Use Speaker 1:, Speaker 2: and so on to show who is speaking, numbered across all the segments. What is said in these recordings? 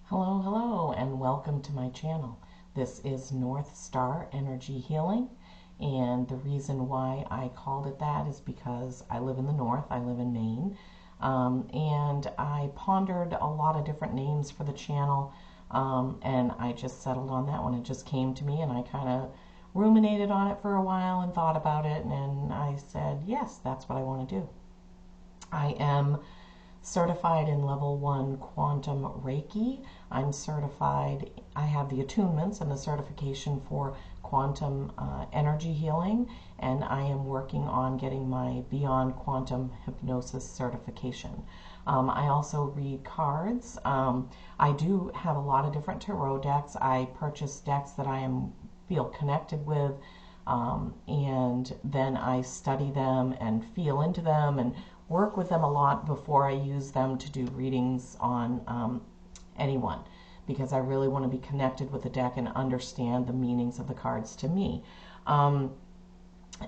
Speaker 1: Hello, hello, and welcome to my channel. This is North Star Energy Healing, and the reason why I called it that is because I live in the North, I live in Maine, and I pondered a lot of different names for the channel, and I just settled on that one. It just came to me, and I kind of ruminated on it for a while and thought about it, and I said, yes, that's what I want to do. I am certified in level 1 quantum Reiki. I'm certified, I have the attunements and the certification for quantum energy healing, and I am working on getting my beyond quantum hypnosis certification. I also read cards. I do have a lot of different tarot decks. I purchase decks that I feel connected with, and then I study them and feel into them and work with them a lot before I use them to do readings on anyone, because I really want to be connected with the deck and understand the meanings of the cards to me.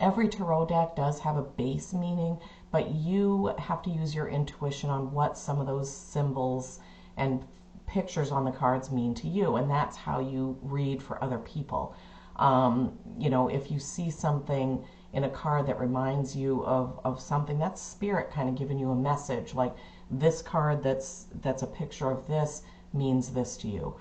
Speaker 1: Every tarot deck does have a base meaning, but you have to use your intuition on what some of those symbols and pictures on the cards mean to you, and that's how you read for other people. You know, if you see something in a card that reminds you of something, that's spirit kind of giving you a message, like this card that's a picture of this means this to you.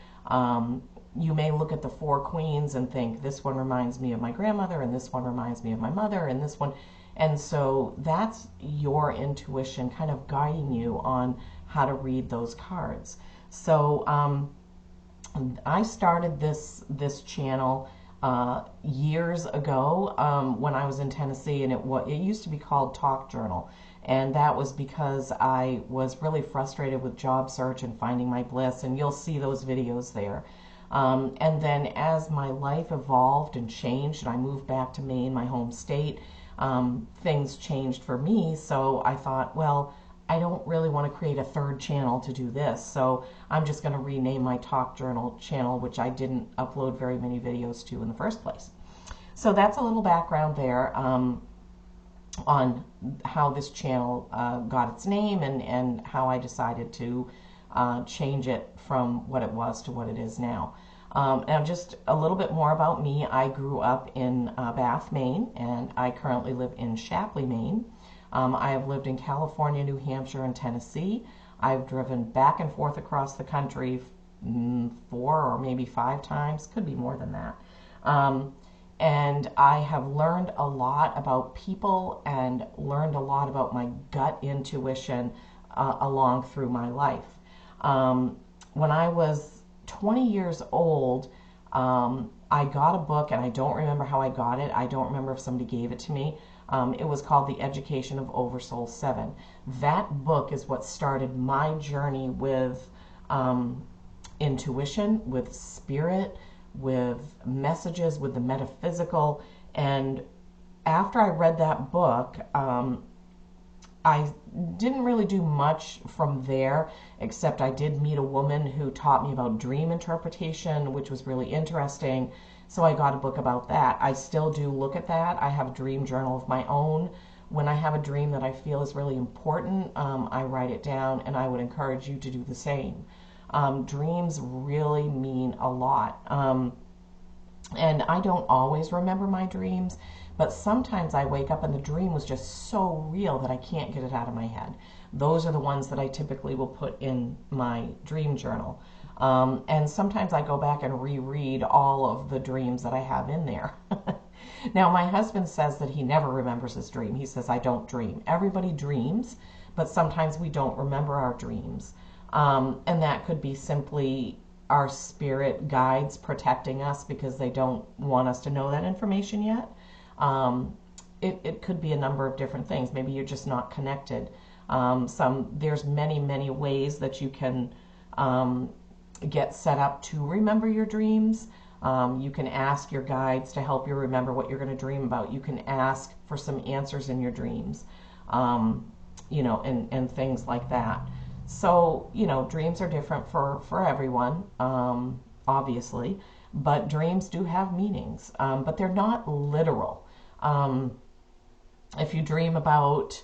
Speaker 1: You may look at the Four Queens and think, this one reminds me of my grandmother, and this one reminds me of my mother, and this one, and so that's your intuition kind of guiding you on how to read those cards. So I started this channel years ago when I was in Tennessee, and it used to be called Talk Journal, and that was because I was really frustrated with job search and finding my bliss, and you'll see those videos there. And then as my life evolved and changed, and I moved back to Maine, my home state, things changed for me, so I thought, well, I don't really want to create a third channel to do this, so I'm just going to rename my Talk Journal channel, which I didn't upload very many videos to in the first place. So that's a little background there on how this channel got its name, and how I decided to change it from what it was to what it is now. Now, just a little bit more about me. I grew up in Bath, Maine, and I currently live in Shapley, Maine. I have lived in California, New Hampshire, and Tennessee. I've driven back and forth across the country 4 or maybe 5 times, could be more than that. And I have learned a lot about people and learned a lot about my gut intuition along through my life. When I was 20 years old, I got a book, and I don't remember how I got it. I don't remember if somebody gave it to me. It was called The Education of Oversoul 7. That book is what started my journey with intuition, with spirit, with messages, with the metaphysical. And after I read that book, I didn't really do much from there, except I did meet a woman who taught me about dream interpretation, which was really interesting. So I got a book about that. I still do look at that. I have a dream journal of my own. When I have a dream that I feel is really important, I write it down, and I would encourage you to do the same. Dreams really mean a lot. And I don't always remember my dreams, but sometimes I wake up and the dream was just so real that I can't get it out of my head. Those are the ones that I typically will put in my dream journal. And sometimes I go back and reread all of the dreams that I have in there. Now, my husband says that he never remembers his dream. He says, I don't dream. Everybody dreams, but sometimes we don't remember our dreams. And that could be simply our spirit guides protecting us because they don't want us to know that information yet. It could be a number of different things. Maybe you're just not connected. There's many ways that you can get set up to remember your dreams. You can ask your guides to help you remember what you're going to dream about. You can ask for some answers in your dreams, you know, and things like that. So, you know, dreams are different for everyone, obviously, but dreams do have meanings, but they're not literal. If you dream about,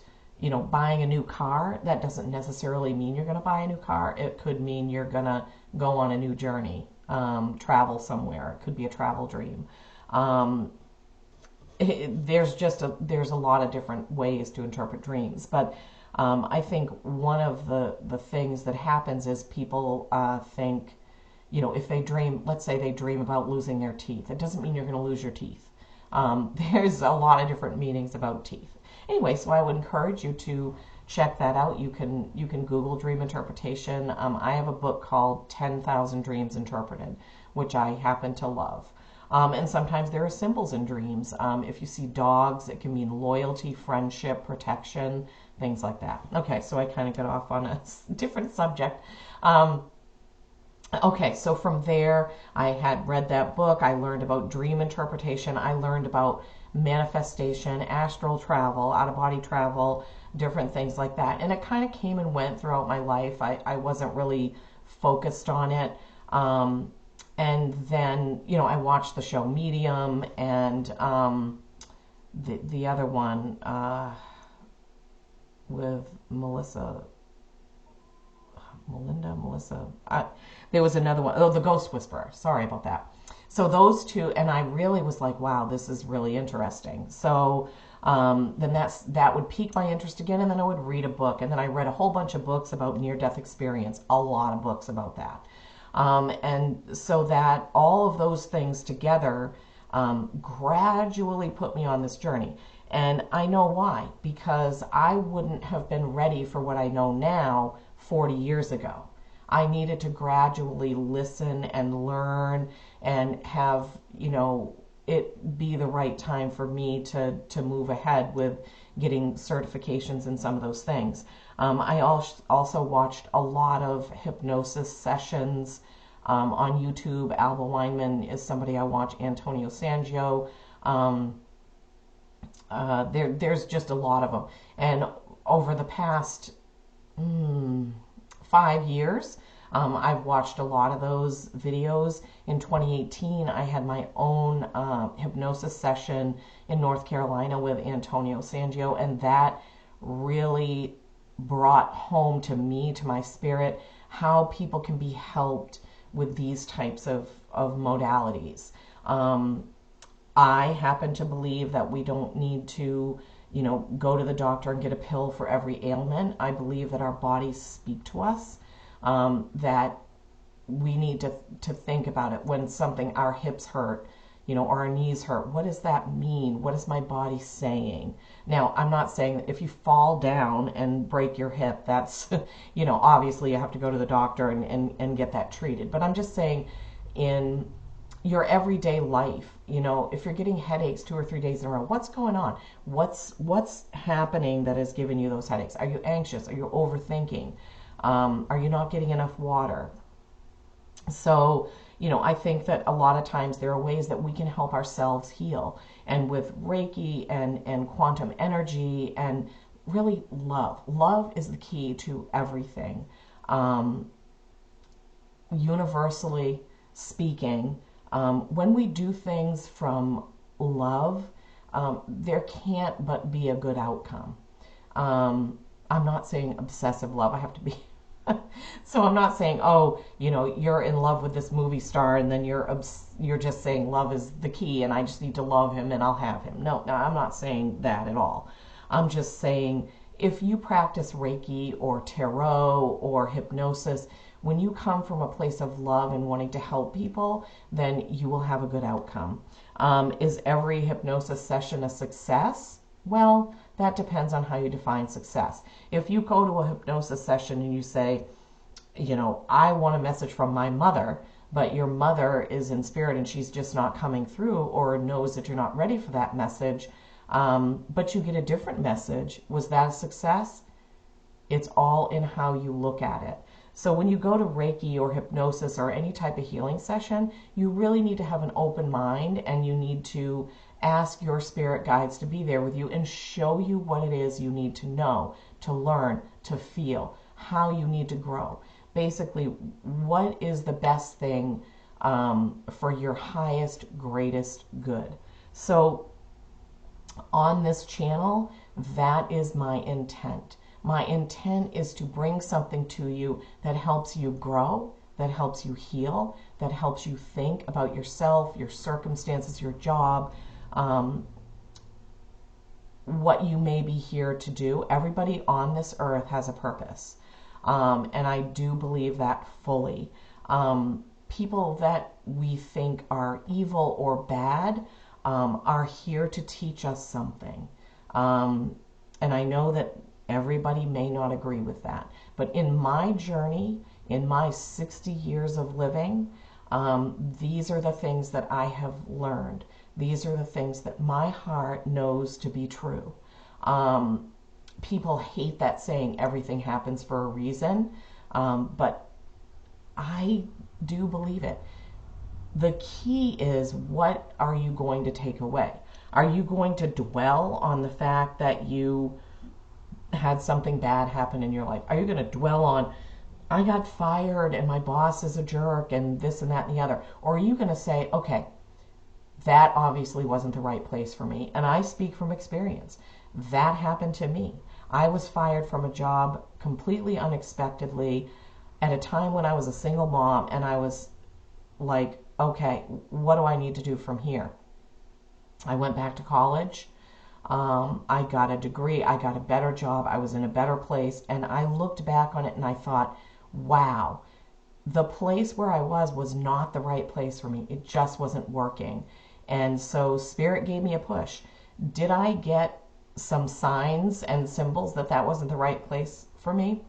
Speaker 1: buying a new car, that doesn't necessarily mean you're going to buy a new car. It could mean you're going to go on a new journey, travel somewhere. It could be a travel dream. Um, there's a lot of different ways to interpret dreams, but I think one of the things that happens is people think, if they dream, let's say they dream about losing their teeth, it doesn't mean you're going to lose your teeth. There's a lot of different meanings about teeth. Anyway, so I would encourage you to check that out. You can Google dream interpretation. I have a book called 10,000 Dreams Interpreted, which I happen to love. And sometimes there are symbols in dreams. If you see dogs, it can mean loyalty, friendship, protection, things like that. Okay, so I kind of got off on a different subject. Okay, so from there, I had read that book. I learned about dream interpretation. I learned about manifestation, astral travel, out-of-body travel, different things like that. And it kind of came and went throughout my life. I wasn't really focused on it. And then, I watched the show Medium and the other one with Melissa. There was another one. Oh, The Ghost Whisperer. Sorry about that. So those two, and I really was like, wow, this is really interesting. So then that would pique my interest again, and then I would read a book. And then I read a whole bunch of books about near-death experience, a lot of books about that. And so that all of those things together gradually put me on this journey. And I know why, because I wouldn't have been ready for what I know now 40 years ago. I needed to gradually listen and learn and have, it be the right time for me to move ahead with getting certifications in some of those things. I also watched a lot of hypnosis sessions on YouTube. Alba Weinman is somebody I watch, Antonio Sangio. There's just a lot of them. And over the past 5 years, I've watched a lot of those videos. In 2018, I had my own hypnosis session in North Carolina with Antonio Sangio, and that really brought home to me, to my spirit, how people can be helped with these types of modalities. I happen to believe that we don't need to, go to the doctor and get a pill for every ailment. I believe that our bodies speak to us, that we need to think about it when our hips hurt, or our knees hurt. What does that mean? What is my body saying? Now, I'm not saying that if you fall down and break your hip, that's, obviously you have to go to the doctor and get that treated. But I'm just saying in your everyday life, if you're getting headaches 2 or 3 days in a row, what's going on? What's happening that has given you those headaches? Are you anxious? Are you overthinking? Are you not getting enough water? So, I think that a lot of times there are ways that we can help ourselves heal. And with Reiki and quantum energy and really love. Love is the key to everything. Universally speaking, when we do things from love, there can't but be a good outcome. I'm not saying obsessive love. I have to be... So I'm not saying, you're in love with this movie star and then you're just saying love is the key and I just need to love him and I'll have him. No, I'm not saying that at all. I'm just saying if you practice Reiki or tarot or hypnosis, when you come from a place of love and wanting to help people, then you will have a good outcome. Is every hypnosis session a success? Well, that depends on how you define success. If you go to a hypnosis session and you say, I want a message from my mother, but your mother is in spirit and she's just not coming through or knows that you're not ready for that message, but you get a different message, was that a success? It's all in how you look at it. So when you go to Reiki or hypnosis or any type of healing session, you really need to have an open mind and you need to ask your spirit guides to be there with you and show you what it is you need to know, to learn, to feel, how you need to grow. Basically, what is the best thing for your highest, greatest good. So on this channel, That is my intent. My intent is to bring something to you that helps you grow, that helps you heal, that helps you think about yourself, your circumstances, your job, what you may be here to do. Everybody on this earth has a purpose. And I do believe that fully. People that we think are evil or bad are here to teach us something. And I know that everybody may not agree with that. But in my journey, in my 60 years of living, these are the things that I have learned. These are the things that my heart knows to be true. People hate that saying, everything happens for a reason, but I do believe it. The key is, what are you going to take away? Are you going to dwell on the fact that you had something bad happen in your life? Are you going to dwell on, I got fired and my boss is a jerk and this and that and the other? Or are you going to say, okay, that obviously wasn't the right place for me? And I speak from experience. That happened to me. I was fired from a job completely unexpectedly at a time when I was a single mom, and I was like, okay, what do I need to do from here? I went back to college. I got a degree. I got a better job. I was in a better place. And I looked back on it and I thought, wow, the place where I was not the right place for me. It just wasn't working. And so Spirit gave me a push. Did I get some signs and symbols that that wasn't the right place for me?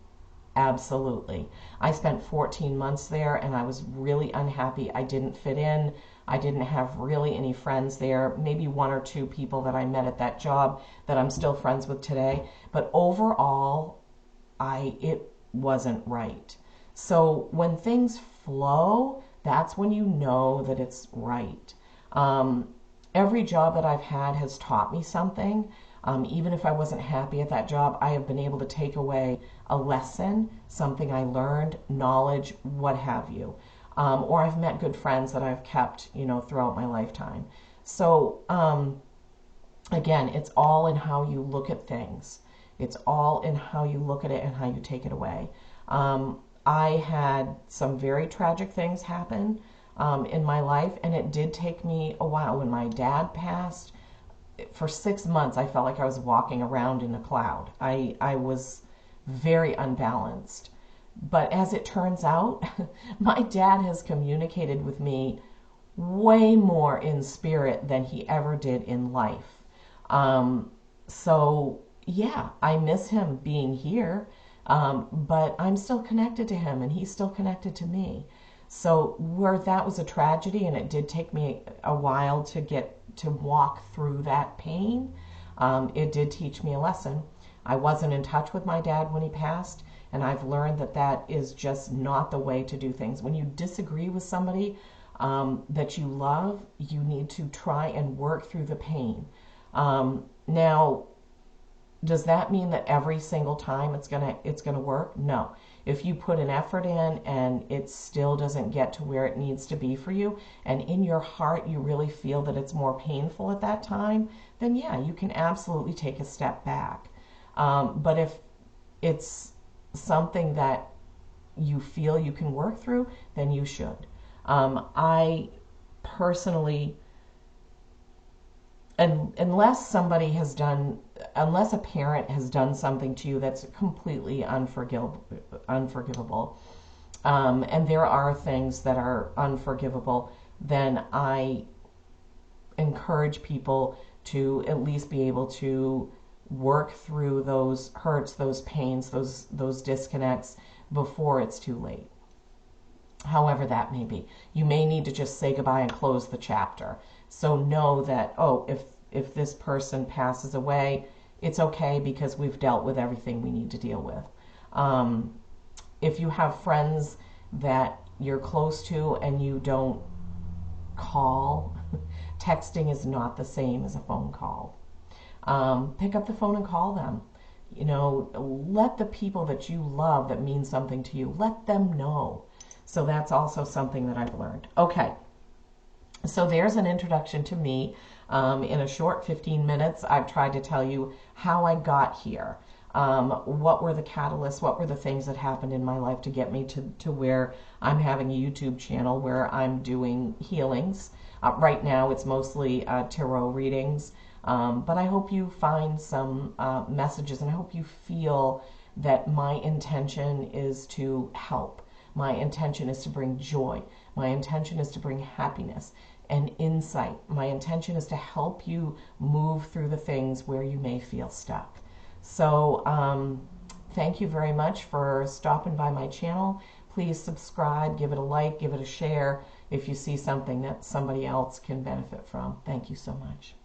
Speaker 1: Absolutely. I spent 14 months there and I was really unhappy. I didn't fit in. I didn't have really any friends there. Maybe one or two people that I met at that job that I'm still friends with today. But overall, it wasn't right. So when things flow, that's when you know that it's right. Every job that I've had has taught me something. Even if I wasn't happy at that job, I have been able to take away a lesson, something I learned, knowledge, what have you. Or I've met good friends that I've kept, throughout my lifetime. So, again, it's all in how you look at things. It's all in how you look at it and how you take it away. I had some very tragic things happen in my life, and it did take me a while. When my dad passed, for 6 months, I felt like I was walking around in a cloud. I was very unbalanced. But as it turns out, my dad has communicated with me way more in spirit than he ever did in life. So, yeah, I miss him being here, but I'm still connected to him and he's still connected to me. So where that was a tragedy, and it did take me a while to get to walk through that pain, it did teach me a lesson. I wasn't in touch with my dad when he passed, and I've learned that that is just not the way to do things. When you disagree with somebody that you love, you need to try and work through the pain. Now, does that mean that every single time it's gonna work? No. If you put an effort in and it still doesn't get to where it needs to be for you, and in your heart you really feel that it's more painful at that time, then yeah, you can absolutely take a step back. But if it's something that you feel you can work through, then you should. I personally, unless a parent has done something to you that's completely unforgivable, and there are things that are unforgivable, then I encourage people to at least be able to work through those hurts, those pains, those disconnects before it's too late. However that may be. You may need to just say goodbye and close the chapter. So know that, if this person passes away, it's okay because we've dealt with everything we need to deal with. If you have friends that you're close to and you don't call, texting is not the same as a phone call. Pick up the phone and call them. Let the people that you love that mean something to you, let them know. So that's also something that I've learned. Okay, so there's an introduction to me. In a short 15 minutes, I've tried to tell you how I got here. What were the catalysts? What were the things that happened in my life to get me to where I'm having a YouTube channel where I'm doing healings. Right now, it's mostly tarot readings, but I hope you find some messages, and I hope you feel that my intention is to help. My intention is to bring joy. My intention is to bring happiness and insight. My intention is to help you move through the things where you may feel stuck. So thank you very much for stopping by my channel. Please subscribe, give it a like, give it a share if you see something that somebody else can benefit from. Thank you so much.